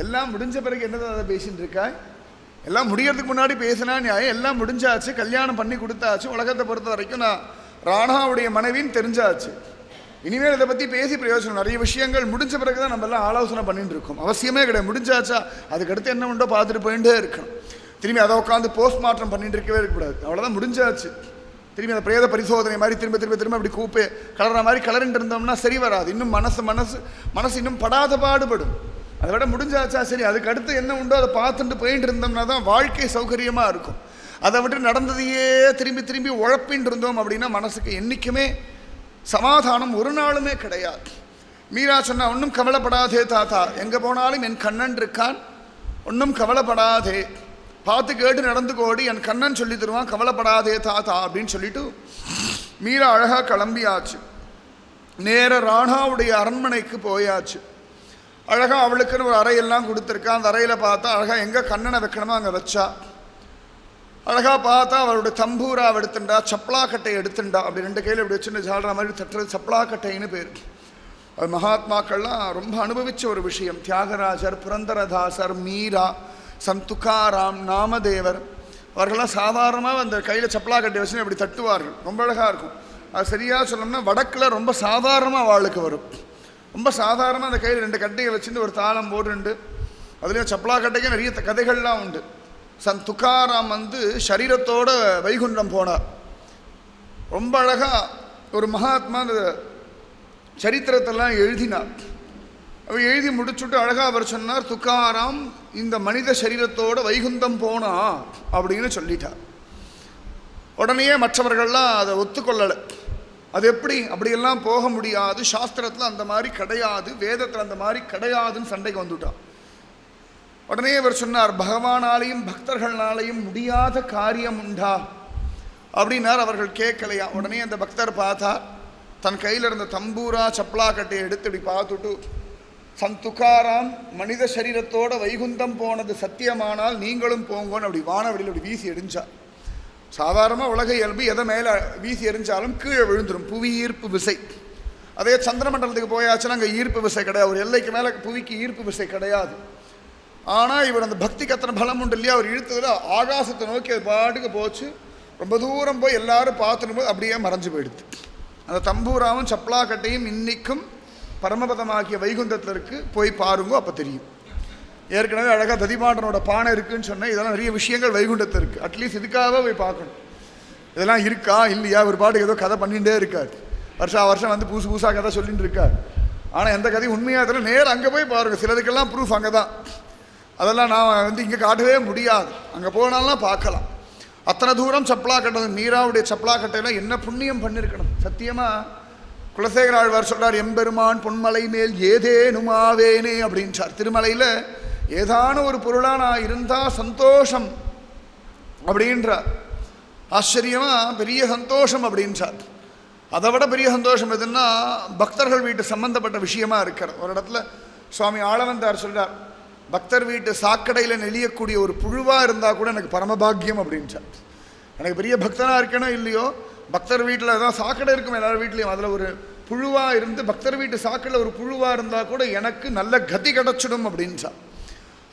எல்லாம் முடிஞ்ச பிறகு என்னதான் அதை பேசின்னு இருக்காய், எல்லாம் முடியறதுக்கு முன்னாடி பேசினா நியாயம், எல்லாம் முடிஞ்சாச்சு, கல்யாணம் பண்ணி கொடுத்தாச்சு. உலகத்தை பொறுத்த வரைக்கும் நான் ராணாவுடைய மனைவின்னு தெரிஞ்சாச்சு. இனிமேல் இதை பற்றி பேசி பிரயோஜனம். நிறைய விஷயங்கள் முடிஞ்ச பிறகு தான் நம்ம எல்லாம் ஆலோசனை பண்ணிட்டு இருக்கோம். அவசியமே கிடையாது. முடிஞ்சாச்சா அதுக்கடுத்து என்ன உண்டோ பார்த்துட்டு போயிட்டே இருக்கணும். திரும்பி அதை உட்காந்து போஸ்ட்மார்ட்டம் பண்ணிட்டு இருக்கவே இருக்கக்கூடாது. அவ்வளோதான், முடிஞ்சாச்சு. திரும்பி அந்த பிரேத பரிசோதனை மாதிரி திரும்ப திரும்ப திரும்ப அப்படி கூப்பே கலர்ற மாதிரி கலரிட்டு இருந்தோம்னா சரி வராது. இன்னும் மனசு இன்னும் படாத பாடுபடும். அதை விட முடிஞ்சாச்சா சரி, அதுக்கு அடுத்து என்ன உண்டோ அதை பார்த்துட்டு போயிட்டு இருந்தோம்னா தான் வாழ்க்கை சௌகரியமாக இருக்கும். அதை விட்டு நடந்ததையே திரும்பி திரும்பி உழப்பின்னு இருந்தோம் அப்படின்னா மனசுக்கு என்றைக்குமே சமாதானம் ஒரு நாளுமே கிடையாது. மீரா சொன்னா, ஒன்றும் கவலைப்படாதே தாத்தா, எங்கே போனாலும் என் கண்ணன் இருக்கான், ஒன்றும் கவலைப்படாதே, பார்த்து கேட்டு நடந்துக்கோடி, என் கண்ணன் சொல்லி தருவான், கவலைப்படாதே தாத்தா அப்படின்னு சொல்லிட்டு மீரா அழகாக கிளம்பியாச்சு. நேர ராணாவுடைய அரண்மனைக்கு போயாச்சு. அழகாக அவளுக்குன்னு ஒரு அறையெல்லாம் கொடுத்துருக்கா. அந்த அறையில் பார்த்தா அழகாக எங்கே கண்ணனை வைக்கணுமோ அங்கே வச்சா. அழகாக பார்த்தா அவளுடைய தம்பூராவை எடுத்துண்டா, சப்பலாக்கட்டை எடுத்துண்டா. அப்படி 2 கையில் இப்படி வச்சுட்டு ஜாடுற மாதிரி தட்டுறது சப்பலாக்கட்டைன்னு பேர். அது மகாத்மாக்கள்லாம் ரொம்ப அனுபவித்த ஒரு விஷயம். தியாகராஜர், புரந்தரதாசர், மீரா, சந்த் துக்காராம், நாமதேவர் அவர்கள்லாம் சாதாரணமாக அந்த கையில் சப்பலாக்கட்டை வச்சுன்னு அப்படி தட்டுவார்கள். ரொம்ப அழகாக இருக்கும். அது சரியாக சொல்லணும்னா வடக்கில் ரொம்ப சாதாரணமாக வாளுக்கு வரும். ரொம்ப சாதாரணமாக அந்த கையில் 2 கட்டையை வச்சுட்டு ஒரு தாளம் போடுண்டு, அதுலேயும் சப்பலாக்கட்டைக்கு நிறைய கதைகள்லாம் உண்டு. சந்த் துக்காராம் சரீரத்தோட வைகுண்டம் போனார். ரொம்ப அழகாக ஒரு மகாத்மா அந்த சரித்திரத்தெல்லாம் எழுதினார். அவர் எழுதி முடிச்சுட்டு அழகாக அவர் சொன்னார், துக்காராம் இந்த மனித சரீரத்தோட வைகுந்தம் போனா அப்படின்னு சொல்லிட்டார். உடனே மற்றவர்கள்லாம் அதை ஒத்துக்கொள்ளலை. அது எப்படி, அப்படியெல்லாம் போக முடியாது, சாஸ்திரத்தில் அந்த மாதிரி கிடையாது, வேதத்தில் அந்த மாதிரி கிடையாதுன்னு சண்டைக்கு வந்துட்டான். உடனே இவர் சொன்னார், பகவானாலையும் பக்தர்களாலையும் முடியாத காரியம் உண்டா அப்படின்னார். அவர்கள் கேட்கலையா. உடனே அந்த பக்தர் பார்த்தா, தன் கையில் இருந்த தம்பூரா சப்பலாக்கட்டையை எடுத்து இப்படி பார்த்துட்டு, சந்த் துக்காராம் மனித சரீரத்தோட வைகுந்தம் போனது சத்தியமானால் நீங்களும் போங்கன்னு அப்படி வானவெளியில் அப்படி வீசி எரிஞ்சா. சாதாரணமாக உலக இயல்பு எதை மேலே வீசி எரிஞ்சாலும் கீழே விழுந்துடும், புவி ஈர்ப்பு விசை. அதே சந்திரமண்டலத்துக்கு போயாச்சுன்னா அங்கே ஈர்ப்பு விசை கிடையாது, ஒரு எல்லைக்கு மேலே புவிக்கு ஈர்ப்பு விசை கிடையாது. ஆனால் இவர் அந்த பக்திக்கு அத்தனை பலம் உண்டு இல்லையா, அவர் இழுத்ததில் ஆகாசத்தை நோக்கி அது பாட்டுக்கு போச்சு. ரொம்ப தூரம் போய் எல்லாரும் பார்த்துடும் போது அப்படியே மறைஞ்சு போயிடுது. அந்த தம்பூராவும் சப்பலாக்கட்டையும் இன்னைக்கும் பரமபதமாகிய வைகுந்தத்தில் இருக்குது, போய் பாருங்கோ, அப்போ தெரியும். ஏற்கனவே அழகாக ததிபாண்டனோட பானை இருக்குதுன்னு சொன்னேன். இதெல்லாம் நிறைய விஷயங்கள் வைகுண்டத்தில் இருக்குது. அட்லீஸ்ட் இதுக்காக போய் பார்க்கணும், இதெல்லாம் இருக்கா இல்லையா. ஒரு பாட்டுக்கு ஏதோ கதை பண்ணிகிட்டே இருக்கார், வருஷம் புதுசு புதுசாக கதை சொல்லிட்டு இருக்கார். ஆனால் எந்த கதையும் உண்மையாக தெரியல, நேரம் அங்கே போய் பாருங்கள். சிலதுக்கெல்லாம் ப்ரூஃப் அங்கே தான், அதெல்லாம் நான் இங்கே காட்டவே முடியாது, அங்கே போனாலாம் பார்க்கலாம். அத்தனை தூரம் சப்பலா கட்டது. மீராவுடைய சப்பலா கட்டையில் என்ன புண்ணியம் பண்ணியிருக்கணும். சத்தியமாக குலசேகர ஆழ்வார் சொல்கிறார், எம்பெருமான் பொன்மலை மேல் ஏதேனுமாவேனே அப்படின்றார். திருமலையில் ஏதான ஒரு பொருளாக நான் இருந்தால் சந்தோஷம் அப்படின்றார். ஆச்சரியமாக பெரிய சந்தோஷம் அப்படின்றார். அதை விட பெரிய சந்தோஷம் எதுன்னா பக்தர்கள் வீட்டு சம்பந்தப்பட்ட விஷயமா இருக்கிறது. ஒரு இடத்துல சுவாமி ஆளவந்தார் சொல்கிறார், பக்தர் வீட்டு சாக்கடையில் நெளியக்கூடிய ஒரு புழுவாக இருந்தால் கூட எனக்கு பரமபாக்கியம் அப்படின்றார். எனக்கு பெரிய பக்தனாக இருக்கணும் இல்லையோ, பக்தர் வீட்டில் தான் சாக்கடை இருக்கும் எல்லார் வீட்லேயும், அதில் ஒரு புழுவாக இருந்து பக்தர் வீட்டு சாக்கடையில் ஒரு புழுவாக இருந்தால் கூட எனக்கு நல்ல கதி கிடச்சிடும் அப்படின்றார்.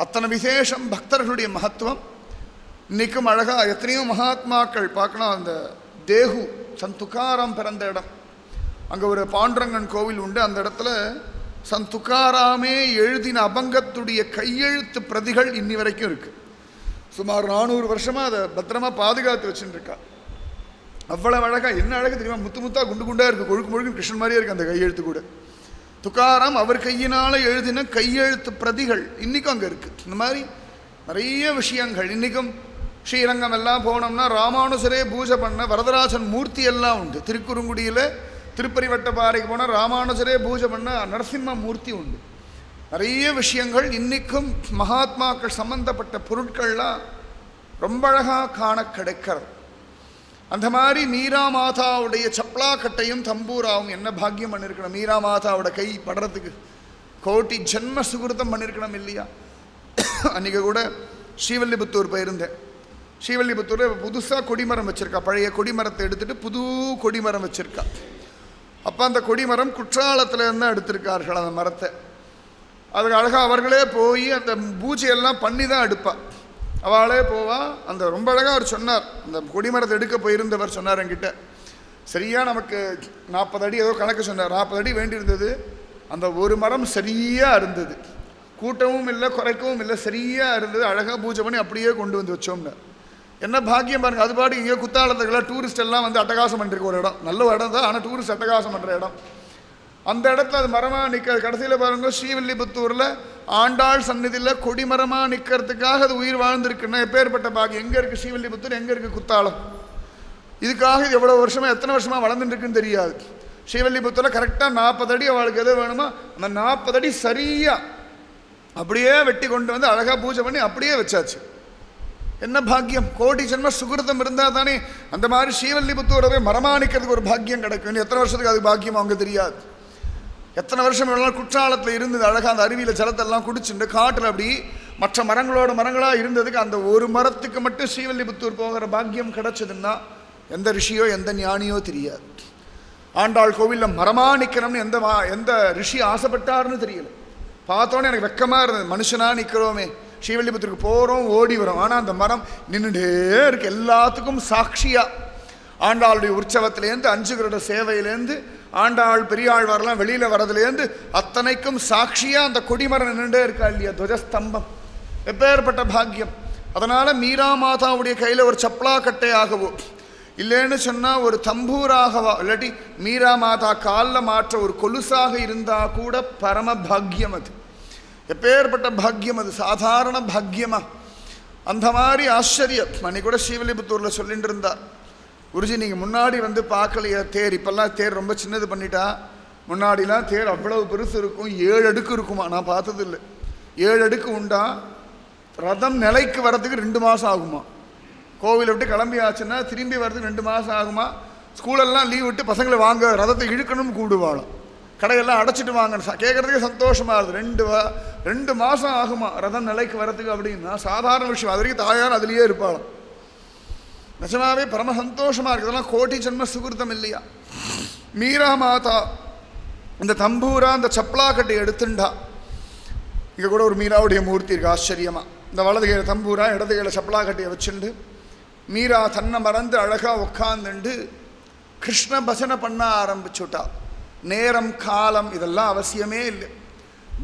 அத்தனை விசேஷம் பக்தர்களுடைய மகத்துவம். இன்றைக்கும் அழகாக எத்தனையோ மகாத்மாக்கள் பார்க்கலாம். அந்த தேகு சந்த் துக்காராம் பிறந்த இடம், அங்கே ஒரு பாண்டுரங்கன் கோவில் உண்டு. அந்த இடத்துல சந்த் துக்காராமே எழுதின அபங்கத்துடைய கையெழுத்து பிரதிகள் இன்னி வரைக்கும் இருக்குது. சுமார் 400 வருஷமாக அதை பத்திரமாக பாதுகாத்து வச்சுருக்கா. அவ்வளவு அழகாக, என்ன அழகு தெரியுமா, முத்து முத்தாக குண்டு குண்டாக இருக்குது, கொழுக்கு முழுக்கு கிருஷ்ணன் மாதிரியே இருக்குது அந்த கையெழுத்து கூட. துக்காராம் அவர் கையினால் எழுதின கையெழுத்து பிரதிகள் இன்றைக்கும் அங்கே இருக்குது. இந்த மாதிரி நிறைய விஷயங்கள் இன்றைக்கும். ஸ்ரீரங்கம் எல்லாம் போனோம்னா ராமானுஜரே பூஜை பண்ண வரதராஜன் மூர்த்தி எல்லாம் உண்டு. திருக்குறுங்குடியில் திருப்பரிவட்டப்பாறைக்கு போனால் ராமானுஜரே பூஜை பண்ண நரசிம்ம மூர்த்தி உண்டு. நிறைய விஷயங்கள் இன்றைக்கும் மகாத்மாக்கள் சம்பந்தப்பட்ட பொருட்கள்லாம் ரொம்ப அழகாக காண கிடைக்கிறது. அந்த மாதிரி மீரா மாதாவுடைய சப்ளா கட்டையும் தம்பூராவும் என்ன பாக்கியம் பண்ணியிருக்கணும். மீரா மாதாவோட கை படுறதுக்கு கோட்டி ஜென்ம சுகிருத்தம் பண்ணியிருக்கணும் இல்லையா. அன்றைக்கி கூட ஸ்ரீவல்லிபுத்தூர் போயிருந்தேன். ஸ்ரீவல்லிபுத்தூர் புதுசாக கொடிமரம் வச்சுருக்கா. பழைய கொடிமரத்தை எடுத்துகிட்டு புது கொடிமரம் வச்சுருக்கா. அப்போ அந்த கொடிமரம் குற்றாலத்தில் இருந்தால் எடுத்திருக்கார்கள் அந்த மரத்தை. அதுக்கு அழகாக அவர்களே போய் அந்த பூஜையெல்லாம் பண்ணி தான் எடுப்பாள். அவளே போவா. அந்த ரொம்ப அழகாக அவர் சொன்னார், அந்த கொடிமரத்தை எடுக்க போயிருந்தவர் சொன்னார் என்கிட்ட, சரியாக நமக்கு 40 அடி ஏதோ கணக்கு சொன்னார். 40 அடி வேண்டியிருந்தது. அந்த ஒரு மரம் சரியாக இருந்தது, கூட்டவும் இல்லை குறைக்கவும் இல்லை, சரியாக இருந்தது. அழகாக பூஜை பண்ணி அப்படியே கொண்டு வந்து வச்சோம்னு. என்ன பாக்கியம் பாருங்கள். அது பாட்டு இங்கே குத்தாலத்துக்கெல்லாம் டூரிஸ்ட் எல்லாம் அட்டகாசம் பண்ணிருக்கு ஒரு இடம். நல்ல இடம் தான், ஆனால் டூரிஸ்ட் அட்டகாசம் பண்ணுற இடம். அந்த இடத்துல அது மரமாக நிற்கிறது. கடைசியில் பாருங்கள், ஸ்ரீவில்லிபுத்தூரில் ஆண்டாள் சந்நிதியில் கொடிமரமாக நிற்கிறதுக்காக அது உயிர் வாழ்ந்துருக்குன்னா எப்பேற்பட்ட பாக்கியம். எங்கே இருக்குது ஸ்ரீவில்லிபுத்தூர், எங்கே இருக்குது குத்தாலம். இதுக்காக இது எவ்வளோ வருஷமாக எத்தனை வருஷமாக வளர்ந்துட்டுருக்குன்னு தெரியாது. ஸ்ரீவல்லிபுத்தூரில் கரெக்டாக 40 அடி அவளுக்கு எது வேணுமோ அந்த 40 அடி சரியாக அப்படியே வெட்டி கொண்டு வந்து அழகாக பூஜை பண்ணி அப்படியே வச்சாச்சு. என்ன பாக்கியம்! கோடி ஜென்ம சுகிருதம் இருந்தால் தானே அந்த மாதிரி ஸ்ரீவல்லிபுத்தூரவே மரமாணிக்கிறதுக்கு ஒரு பாக்கியம் கிடைக்கும். இன்னும் எத்தனை வருஷத்துக்கு அது பாக்கியம் அவங்க தெரியாது. எத்தனை வருஷம் எவ்வளோ குற்றாலத்தில் இருந்தது அழகாக அந்த அருவியில் ஜலத்தெல்லாம் குடிச்சுட்டு காட்டில் அப்படி மற்ற மரங்களோட மரங்களாக இருந்ததுக்கு அந்த ஒரு மரத்துக்கு மட்டும் ஸ்ரீவல்லிபுத்தூர் போகிற பாக்கியம் கிடைச்சதுன்னா எந்த ரிஷியோ எந்த ஞானியோ தெரியாது. ஆண்டாள் கோவிலில் மரமாணிக்கணும்னு எந்த ரிஷி ஆசைப்பட்டாருன்னு தெரியல. பார்த்தோன்னே எனக்கு வெக்கமாக இருந்தது. மனுஷனாக நிற்கிறோமே, ஸ்ரீவல்லிபுத்தூருக்கு போகிறோம் ஓடி வரோம், ஆனால் அந்த மரம் நின்றுட்டே இருக்கு. எல்லாத்துக்கும் சாட்சியாக ஆண்டாளுடைய உற்சவத்திலேருந்து 5 வருட சேவையிலேருந்து ஆண்டாள் பெரியாழ்வாரெலாம் வெளியில் வரதுலேருந்து அத்தனைக்கும் சாட்சியாக அந்த கொடிமரம் நின்றுட்டே இருக்கா இல்லையா, துவஜஸ்தம்பம். எப்பேற்பட்ட பாக்கியம்! அதனால் மீரா மாதாவுடைய கையில் ஒரு சப்ளா கட்டையாகவோ இல்லைன்னு சொன்னால் ஒரு தம்பூராகவோ இல்லாட்டி மீரா மாதா காலில் மாற்ற ஒரு கொலுசாக இருந்தால் கூட பரம பாக்கியம். அது எப்பேற்பட்ட பாக்கியம்! அது சாதாரண பாக்கியமா? அந்த மாதிரி ஆச்சரியம். அன்னைக்கு கூட ஸ்ரீவல்லிபுத்தூரில் சொல்லிட்டு இருந்தார், குருஜி நீங்கள் முன்னாடி வந்து பார்க்கலையா தேர், இப்போல்லாம் தேர் ரொம்ப சின்னது பண்ணிட்டா. முன்னாடிலாம் தேர் அவ்வளவு பெருசு இருக்கும், 7 அடுக்கு இருக்குமா. நான் பார்த்தது இல்லை. 7 அடுக்கு உண்டா. ரதம் நிலைக்கு வர்றதுக்கு 2 மாதம் ஆகுமா. கோவிலை விட்டு கிளம்பி ஆச்சுன்னா திரும்பி வர்றதுக்கு 2 மாதம் ஆகுமா. ஸ்கூலெல்லாம் லீவ் விட்டு பசங்களை வாங்க ரதத்தை இழுக்கணும்னு கூடுவாளும். கடையெல்லாம் அடைச்சிட்டு வாங்க கேட்குறதுக்கே சந்தோஷமாக இருக்குது. 2 மாதம் ஆகுமா ரதம் நிலைக்கு வர்றதுக்கு அப்படின்னா சாதாரண விஷயம். அது வரைக்கும் தாயார் அதுலேயே இருப்பாளாம். நிஜமாவே பரம சந்தோஷமாக இருக்குது. அதெல்லாம் கோடி ஜென்ம சுகிருத்தம் இல்லையா? மீரா மாதா இந்த தம்பூரா இந்த சப்ளா கட்டை எடுத்துண்டா. இங்கே கூட ஒரு மீராவுடைய மூர்த்தி இருக்குது ஆச்சரியமாக. இந்த வலது கையில் தம்பூரா இடது கையில் சப்ளா கட்டையை வச்சுண்டு மீரா தன்னை மறந்து அழகாக உட்காந்துண்டு கிருஷ்ண பஜனை பண்ண ஆரம்பிச்சுட்டா. நேரம் காலம் இதெல்லாம் அவசியமே இல்லை.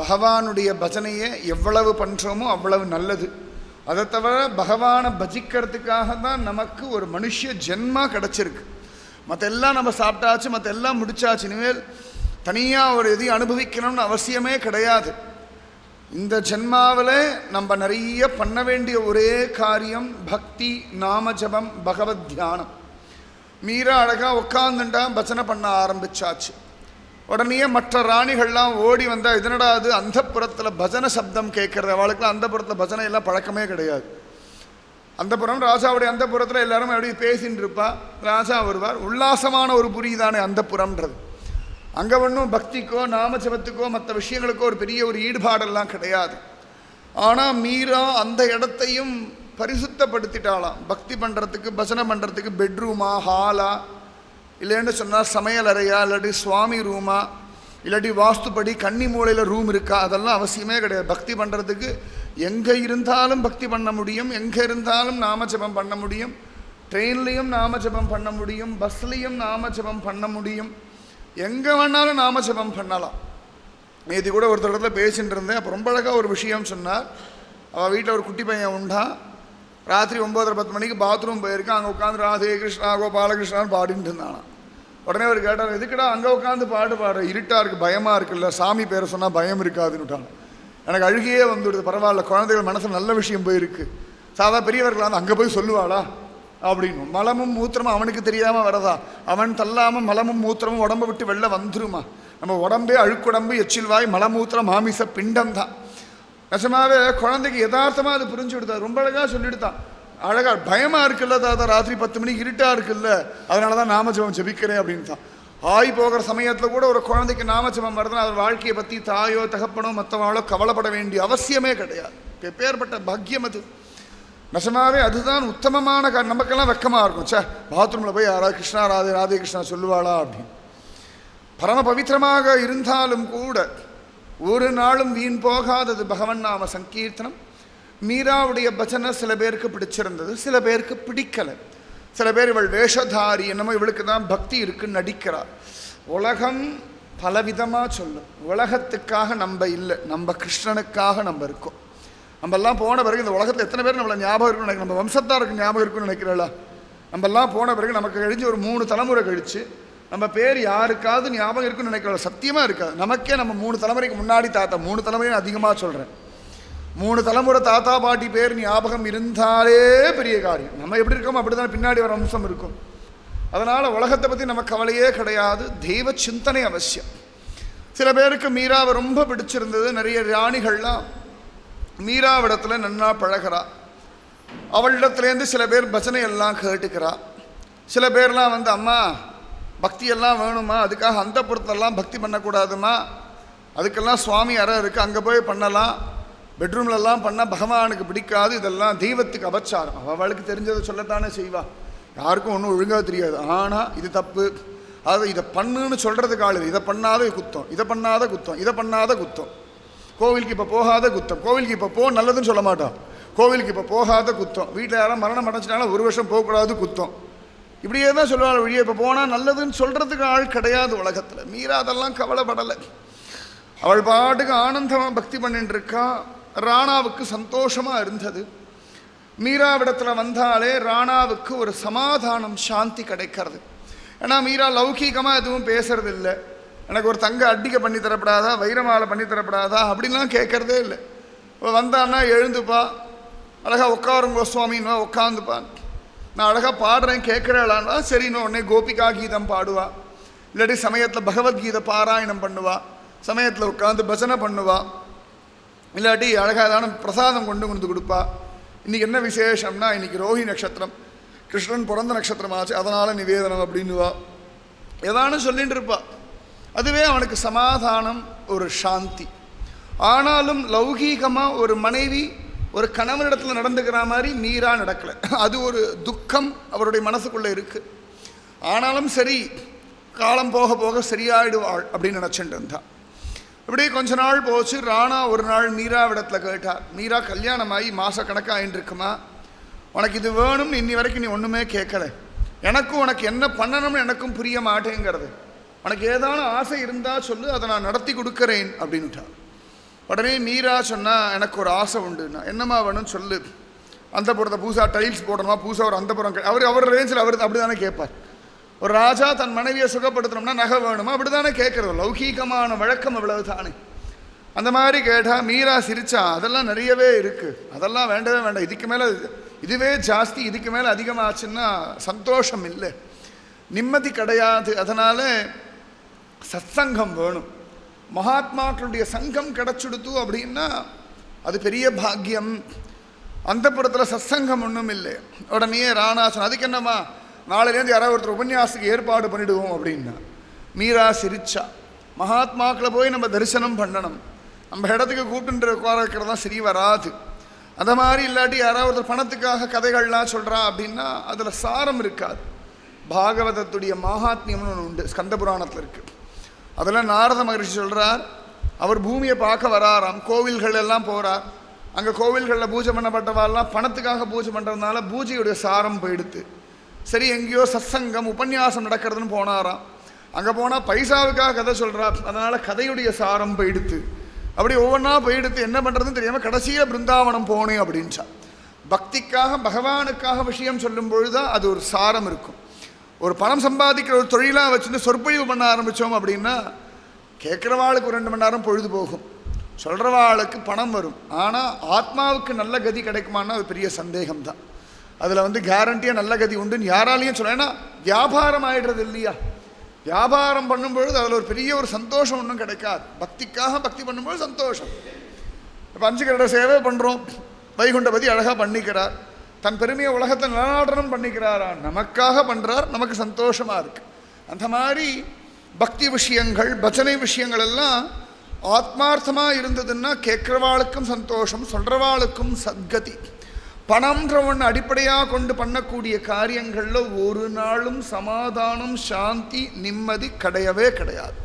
பகவானுடைய பஜனையை எவ்வளவு பண்ணுறோமோ அவ்வளவு நல்லது. அதை தவிர பகவானை பஜிக்கிறதுக்காக தான் நமக்கு ஒரு மனுஷ ஜென்மா கிடச்சிருக்கு. மற்றெல்லாம் நம்ம சாப்பிட்டாச்சு, மற்றெல்லாம் முடிச்சாச்சு. இனிமேல் தனியாக ஒரு எதையும் அனுபவிக்கணும்னு அவசியமே கிடையாது. இந்த ஜென்மாவில் நம்ம நிறைய பண்ண வேண்டிய ஒரே காரியம் பக்தி, நாம ஜபம், பகவத் தியானம். மீரா அழகாக உட்காந்துட்டா பஜனை பண்ண ஆரம்பிச்சாச்சு. உடனே மற்ற ராணிகள்லாம் ஓடி வந்தால் இதனடா அது அந்தப்புறத்தில் பஜனை சப்தம் கேட்குறது. அவளுக்குலாம் அந்தப்புறத்தில் பஜனை எல்லாம் பழக்கமே கிடையாது. அந்தப்புறம் ராஜாவுடைய அந்தப்புறத்தில் எல்லாரும் அப்படி பேசின்னு இருப்பா. ராஜா வருவார். உல்லாசமான ஒரு புரி தானே அந்தப்புறம்ன்றது. அங்கே ஒன்றும் பக்திக்கோ நாமஜபத்துக்கோ மற்ற விஷயங்களுக்கோ ஒரு பெரிய ஒரு ஈடுபாடெல்லாம் கிடையாது. ஆனால் மீரா அந்த இடத்தையும் பரிசுத்தப்படுத்திட்டாளாம். பக்தி பண்ணுறதுக்கு பஜனை பண்ணுறதுக்கு பெட்ரூமா, ஹாலா, இல்லைன்னு சொன்னால் சமையல் அறையா, இல்லாட்டி சுவாமி ரூமா, இல்லாட்டி வாஸ்துப்படி கன்னி மூலையில் ரூம் இருக்கா, அதெல்லாம் அவசியமே கிடையாது. பக்தி பண்ணுறதுக்கு எங்கே இருந்தாலும் பக்தி பண்ண முடியும், எங்கே இருந்தாலும் நாமஜபம் பண்ண முடியும். ட்ரெயின்லேயும் நாமஜபம் பண்ண முடியும், பஸ்லேயும் நாமஜபம் பண்ண முடியும், எங்கே வேணாலும் நாமஜபம் பண்ணலாம். நேற்று கூட ஒருத்தர் இடத்துல பேசிகிட்டு இருந்தேன். அப்போ ரொம்ப அழகாக ஒரு விஷயம் சொன்னார். அவள் வீட்டில் ஒரு குட்டி பையன் உண்டா. ராத்திரி 9:30-10 மணிக்கு பாத்ரூம் போயிருக்கான். அங்கே உட்காந்து ராதே கிருஷ்ணா கோபாலகிருஷ்ணான்னு பாடிட்டு இருந்தானா. உடனே அவர் கேட்டார், எதுக்குடா அங்கே உட்காந்து பாடுற, இருட்டாக இருக்குது, பயமாக இருக்குல்ல, சாமி பேரை சொன்னால் பயம் இருக்காதுன்னுட்டாங்க. எனக்கு அழுகையே வந்துவிடுது. பரவாயில்ல, குழந்தைகள் மனசில் நல்ல விஷயம் போயிருக்கு. சாதா பெரியவர்கள் வந்து அங்கே போய் சொல்லுவாளா அப்படின்னு. மலமும் மூத்திரமும் அவனுக்கு தெரியாமல் வரதா? அவன் தள்ளாமல் மலமும் மூத்திரமும் உடம்பை விட்டு வெளில வந்துருமா? நம்ம உடம்பே அழுக்குடம்பு, எச்சில்வாய், மலமூத்திரம், மாமிச பிண்டம் தான். நிஜமாவே குழந்தைக்கு யதார்த்தமாக அது புரிஞ்சு விடுதா. ரொம்ப அழகாக சொல்லிவிடுதான். அழகாக பயமாக இருக்குல்ல தாத்தா, ராத்திரி 10 மணிக்கு இருட்டாக இருக்குல்ல, அதனால தான் நாமஜபம் ஜபிக்கிறேன் அப்படின்னு தான். ஆய் போகிற சமயத்தில் கூட ஒரு குழந்தைக்கு நாமஜபம் வருதுன்னா அவர் வாழ்க்கையை பற்றி தாயோ தகப்பனோ மற்றவாளோ கவலைப்பட வேண்டிய அவசியமே கிடையாது. எப்பேற்பட்ட பாக்கியம் அது! நிஜமாவே அதுதான் உத்தமமான நமக்கெல்லாம் வெக்கமாக இருக்கும். சே, பாத்ரூமில் போய் யாராவது கிருஷ்ணா ராதே ராதே கிருஷ்ணா சொல்லுவாளா அப்படின்னு. பரம பவித்திரமாக இருந்தாலும் கூட ஒரு நாளும் வீண் போகாதது பகவன் நாம சங்கீர்த்தனம். மீராவுடைய பஜனை சில பேருக்கு பிடிச்சிருந்தது, சில பேருக்கு பிடிக்கலை. சில பேர் இவள் வேஷதாரி, என்னமோ இவளுக்கு தான் பக்தி இருக்குன்னு நடிக்கிறார். உலகம் பலவிதமாக சொல்லும். உலகத்துக்காக நம்ம இல்லை, நம்ம கிருஷ்ணனுக்காக நம்ம இருக்கோம். நம்மெல்லாம் போன பிறகு இந்த உலகத்தில் எத்தனை பேர் நம்மளை ஞாபகம் இருக்குன்னு நினைக்கிறோம். நம்ம வம்சத்தாருக்கு ஞாபகம் இருக்குன்னு நினைக்கிறோம்ல. நம்மெல்லாம் போன பிறகு நமக்கு கழிஞ்சு ஒரு 3 தலைமுறை கழித்து நம்ம பேர் யாருக்காவது ஞாபகம் இருக்குன்னு நினைக்கிறோம். சத்தியமாக இருக்காது. நமக்கே நம்ம 3 தலைமுறைக்கு முன்னாடி தாத்தா, 3 தலைமுறையும் அதிகமாக சொல்கிறேன், 3 தலைமுறை தாத்தா பாட்டி பேர் ஞாபகம் இருந்தாலே பெரிய காரியம். நம்ம எப்படி இருக்கோமோ அப்படி தான் பின்னாடி வர வம்சம் இருக்கும். அதனால் உலகத்தை பற்றி நம்ம கவலையே கிடையாது, தெய்வ சிந்தனை அவசியம். சில பேருக்கு மீராவை ரொம்ப பிடிச்சிருந்தது. நிறைய ராணிகள்லாம் மீராவிடத்தில் நன்னா பழகிறா. அவளிடத்துலேருந்து சில பேர் பஜனை எல்லாம் கேட்டுக்கிறா. சில பேர்லாம் வந்து அம்மா பக்தியெல்லாம் வேணுமா, அதுக்காக அந்த புறத்தெல்லாம் பக்தி பண்ணக்கூடாதுமா, அதுக்கெல்லாம் சுவாமி அறை இருக்குது, அங்கே போய் பண்ணலாம், பெட்ரூம்லலாம் பண்ணால் பகவானுக்கு பிடிக்காது, இதெல்லாம் தெய்வத்துக்கு அபச்சாரம். அவளுக்கு தெரிஞ்சதை சொல்லத்தானே செய்வா, யாருக்கும் ஒன்றும் ஒழுங்காக தெரியாது. ஆனால் இது தப்பு, அதாவது இதை பண்ணுன்னு சொல்கிறதுக்கு ஆளு, இதை பண்ணாத குத்தம், இதை பண்ணாத குத்தம், இதை பண்ணாத குத்தம், கோவிலுக்கு இப்போ போகாத குத்தம், கோவிலுக்கு இப்போ போ நல்லதுன்னு சொல்ல மாட்டான், கோவிலுக்கு இப்போ போகாத குத்தம், வீட்டில் யாரும் மரணம் அடைஞ்சினாலும் ஒரு வருஷம் போகக்கூடாது குத்தம், இப்படியே தான் சொல்லுவாள். வழியே இப்போ போனால் நல்லதுன்னு சொல்கிறதுக்கு ஆள் கிடையாது உலகத்தில். மீரா அதெல்லாம் கவலைப்படலை. அவள் பாட்டுக்கு ஆனந்தமாக பக்தி பண்ணிட்டு இருக்கா. ராணாவுக்கு சந்தோஷமாக இருந்தது. மீராவிடத்தில் வந்தாலே ராணாவுக்கு ஒரு சமாதானம், சாந்தி கிடைக்கிறது. ஏன்னா மீரா லௌகீகமாக எதுவும் பேசுறது இல்லை. எனக்கு ஒரு தங்க அட்டிகை பண்ணி தரப்படாதா, வைரமாலை பண்ணி தரப்படாதா அப்படின்லாம் கேட்கறதே இல்லை. இப்போ வந்தான்னா எழுந்துப்பா, அழகாக உட்காருங்க சுவாமின்னா உட்காந்துப்பான், நான் அழகாக பாடுறேன் கேட்குறாளான்னா சரின்னு உடனே கோபிகா கீதம் பாடுவா, இல்லாட்டி சமயத்தில் பகவத்கீதை பாராயணம் பண்ணுவா, சமயத்தில் உட்காந்து பஜனை பண்ணுவா, இல்லாட்டி அழகாக தானே பிரசாதம் கொண்டு வந்து கொடுப்பா. இன்றைக்கி என்ன விசேஷம்னா இன்றைக்கி ரோஹி நட்சத்திரம், கிருஷ்ணன் பிறந்த நட்சத்திரமாச்சு, அதனால் நிவேதனம் அப்படின்னுவா, ஏதானு சொல்லிட்டு இருப்பா. அதுவே அவனுக்கு சமாதானம், ஒரு சாந்தி. ஆனாலும் லௌகீகமாக ஒரு மனைவி ஒரு கணவனிடத்தில் நடந்துக்கிற மாதிரி மீரா நடக்கலை. அது ஒரு துக்கம் அவருடைய மனசுக்குள்ளே இருக்குது. ஆனாலும் சரி, காலம் போக போக சரியாயிடுவாள் அப்படின்னு நினச்சிட்டு இருந்தான். இப்படியே கொஞ்ச நாள் போச்சு. ராணா ஒரு நாள் மீராவிடத்தில் கேட்டார், மீரா கல்யாணமாகி மாதக்கணக்காகிட்டு இருக்குமா, உனக்கு இது வேணும்னு இன்னி வரைக்கும் நீ ஒன்றுமே கேட்கலை, எனக்கும் உனக்கு என்ன பண்ணணும்னு எனக்கும் புரிய மாட்டேங்கிறது, உனக்கு ஏதான ஆசை இருந்தால் சொல்லு, அதை நான் நடத்தி கொடுக்குறேன் அப்படின்ட்டான். உடனே மீரா சொன்னால் எனக்கு ஒரு ஆசை உண்டுண்ணா. என்னம்மா வேணும்னு சொல்லு. அந்த புறத்தை பூசா டைல்ஸ் போடணுமா, பூசா ஒரு அந்த புறம், அவர் ரேஞ்சில் அவர் அப்படி தானே கேட்பார். ஒரு ராஜா தன் மனைவியை சுகப்படுத்தணும்னா நகை வேணுமா, அப்படி தானே கேட்குறது, லௌகீகமான வழக்கம் அவ்வளவு தானே. அந்த மாதிரி கேட்டால் மீரா சிரிச்சா, அதெல்லாம் நிறையவே இருக்குது, அதெல்லாம் வேண்டவே வேண்டாம், இதுக்கு மேலே இதுவே ஜாஸ்தி, இதுக்கு மேலே அதிகமாச்சுன்னா சந்தோஷம் இல்லை, நிம்மதி கிடையாது, அதனால் சத்சங்கம் வேணும், மகாத்மாக்களுடைய சங்கம் கிடச்சுடுத்து அப்படின்னா அது பெரிய பாக்கியம். அந்த புறத்தில் சத்சங்கம் ஒன்றும் இல்லை. உடனே ராணாசன், அதுக்கு என்னம்மா நாளையிலேருந்து யாராவது ஒருத்தர் உபன்யாசத்துக்கு ஏற்பாடு பண்ணிவிடுவோம் அப்படின்னா. மீரா சிரிச்சா, மகாத்மாக்களை போய் நம்ம தரிசனம் பண்ணணும், நம்ம இடத்துக்கு கூப்பிட்டு உட்கார தான் சரி வராது. அந்த மாதிரி இல்லாட்டி யாராவது ஒருத்தர் பணத்துக்காக கதைகள்லாம் சொல்கிறா அப்படின்னா அதில் சாரம் இருக்காது. பாகவதத்துடைய மகாத்மியம்னு ஒன்று உண்டு, ஸ்கந்த புராணத்தில் இருக்குது. அதெல்லாம் நாரத மகரிஷி சொல்கிறார், அவர் பூமியை பார்க்க வராராம், கோவில்கள் எல்லாம் போகிறார், அங்கே கோவில்களில் பூஜை பண்ணப்பட்டவாள்லாம் பணத்துக்காக பூஜை பண்ணுறதுனால பூஜையுடைய சாரம் போயிடுத்து. சரி, எங்கேயோ சத்சங்கம் உபன்யாசம் நடக்கிறதுன்னு போனாராம், அங்கே போனால் பைசாவுக்காக கதை சொல்கிறார், அதனால் கதையுடைய சாரம் போயிடுத்து. அப்படி ஒவ்வொன்றா போயிடுத்து, என்ன பண்ணுறதுன்னு தெரியாமல் கடைசியில் பிருந்தாவனம் போனேன் அப்படின்ச்சா. பக்திக்காக பகவானுக்காக விஷயம் சொல்லும் பொழுதுதான் அது ஒரு சாரம் இருக்கும். ஒரு பணம் சம்பாதிக்கிற ஒரு தொழிலாக வச்சுட்டு சொற்பொழிவு பண்ண ஆரம்பித்தோம் அப்படின்னா கேட்குறவாளுக்கு ஒரு 2 மணி நேரம் பொழுது போகும், சொல்கிறவாளுக்கு பணம் வரும். ஆனால் ஆத்மாவுக்கு நல்ல கதி கிடைக்குமான்னா அது பெரிய சந்தேகம்தான். அதில் கேரண்டியாக நல்ல கதி உண்டுன்னு யாராலையும் சொல்ல. ஏன்னா வியாபாரம் ஆகிடுறது இல்லையா, வியாபாரம் பண்ணும்பொழுது அதில் ஒரு பெரிய ஒரு சந்தோஷம் ஒன்றும் கிடைக்காது. பக்திக்காக பக்தி பண்ணும்போது சந்தோஷம். இப்போ 5 கரட சேவை பண்ணுறோம், வைகுண்டபதி அழகாக பண்ணிக்கிறார், தன் பெருமையை உலகத்தை நிலநாட்டணும் பண்ணிக்கிறாரா, நமக்காக பண்ணுறார், நமக்கு சந்தோஷமாக இருக்குது. அந்த மாதிரி பக்தி விஷயங்கள் பஜனை விஷயங்கள் எல்லாம் ஆத்மார்த்தமாக இருந்ததுன்னா கேட்குறவாளுக்கும் சந்தோஷம், சொல்கிறவாளுக்கும் சத்கதி. பணம்ன்ற ஒன்று அடிப்படையாக கொண்டு பண்ணக்கூடிய காரியங்களில் ஒரு நாளும் சமாதானம் சாந்தி நிம்மதி கிடையவே கிடையாது.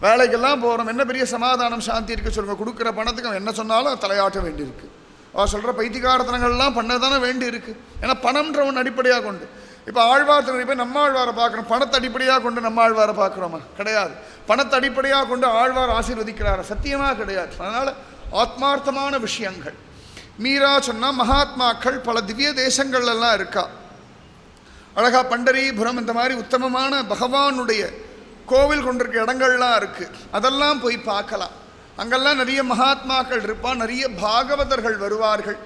வேலைக்கெல்லாம் போகிறோம், என்ன பெரிய சமாதானம் சாந்தி இருக்குது சொல்லுங்கள், கொடுக்குற பணத்துக்கு அவன் என்ன சொன்னாலும் தலையாட்ட வேண்டியிருக்கு, அவள் சொல்கிற பைத்தியகாரத்தனங்கள்லாம் பண்ண தானே வேண்டி இருக்குது. ஏன்னா பணம்ன்ற ஒன்று அடிப்படையாக கொண்டு. இப்போ ஆழ்வார்த்தனை போய் நம்ம ஆழ்வாரை பார்க்குறோம், பணத்தை அடிப்படையாக கொண்டு நம்ம ஆழ்வாரை பார்க்குறோமா? கிடையாது. பணத்தை அடிப்படையாக கொண்டு ஆழ்வார் ஆசீர்வதிக்கிறாரா? சத்தியமாக கிடையாது. அதனால் ஆத்மார்த்தமான விஷயங்கள். மீரா சொன்னால் மகாத்மாக்கள் பல திவ்ய தேசங்கள்லாம் இருக்கா. அழகா பண்டரிபுரம் இந்த மாதிரி உத்தமமான பகவானுடைய கோவில் கொண்டிருக்க இடங்கள்லாம் இருக்குது, அதெல்லாம் போய் பார்க்கலாம். அங்கெல்லாம் நிறைய மகாத்மாக்கள் இருப்பான், நிறைய பாகவதர்கள் வருவார்கள்.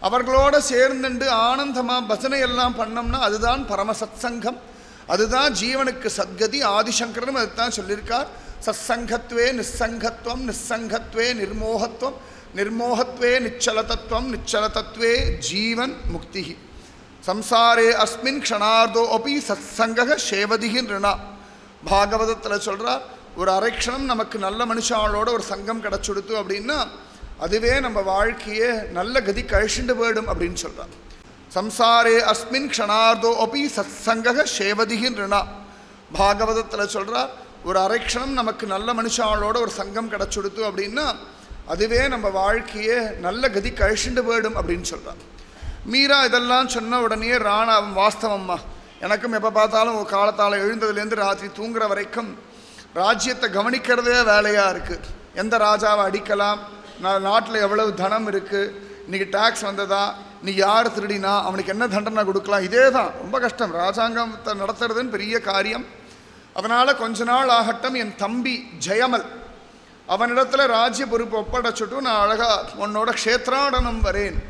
அவர்களோடு சேர்ந்துண்டு ஆனந்தமாக பஜனை எல்லாம் பண்ணோம்னா அதுதான் பரமசத் சங்கம். அதுதான் ஜீவனுக்கு சத்கதி. ஆதிசங்கரனும் அதுதான் சொல்லியிருக்கார். சத்சங்கத்வே நிஸ்ஸங்கத்வம், நிஸ்ஸங்கத்வே நிர்மோகத்வம், நிர்மோகத்வே நிச்சலதத்வம், நிச்சலதத்வே ஜீவன் முக்தி. சம்சாரே அஸ்மின் க்ஷணார்தோ அப்படி சத்சங்க சேவதிகி நிருணா. பாகவதத்தில் சொல்கிறார், ஒரு அரைக்ஷணம் நமக்கு நல்ல மனுஷாளோட ஒரு சங்கம் கிடச்சுடுத்து அப்படின்னா அதுவே நம்ம வாழ்க்கையே நல்ல கதி கழிச்சுட்டு போயிடும் அப்படின்னு சொல்கிறார். சம்சாரே அஸ்மின் க்ஷணார்தோ அப்படி சத்சங்க சேவதிகி நிருணா. பாகவதத்தில் சொல்கிறார், ஒரு அரைக்ஷணம் நமக்கு நல்ல மனுஷாளோட ஒரு சங்கம் கிடச்சுடுத்து அப்படின்னா அதுவே நம்ம வாழ்க்கையே நல்ல கதி கழிச்சுட்டு போயிடும் அப்படின்னு சொல்கிறார். மீரா இதெல்லாம் சொன்ன உடனே ராணா வாஸ்தவம்மா, எனக்கும் எப்போ பார்த்தாலும் ஒரு காலத்தால் எழுந்ததுலேருந்து ராத்திரி தூங்குற வரைக்கும் ராஜ்யத்தை கவனிக்கிறதே வேலையாக இருக்குது. எந்த ராஜாவை அடிக்கலாம், நாட்டில் எவ்வளவு தனம் இருக்குது, இன்றைக்கி டேக்ஸ் வந்ததா, நீ யார் திருடினா அவனுக்கு என்ன தண்டனை கொடுக்கலாம், இதே தான் ரொம்ப கஷ்டம். ராஜாங்கத்தை நடத்துறதுன்னு பெரிய காரியம். அதனால் கொஞ்ச நாள் ஆகட்டும், என் தம்பி ஜெயமல் அவனிடத்தில் ராஜ்ய பொறுப்பு ஒப்படைச்சுட்டு நான் அழகாக உன்னோட க்ஷேத்ராடனம் வரேன்,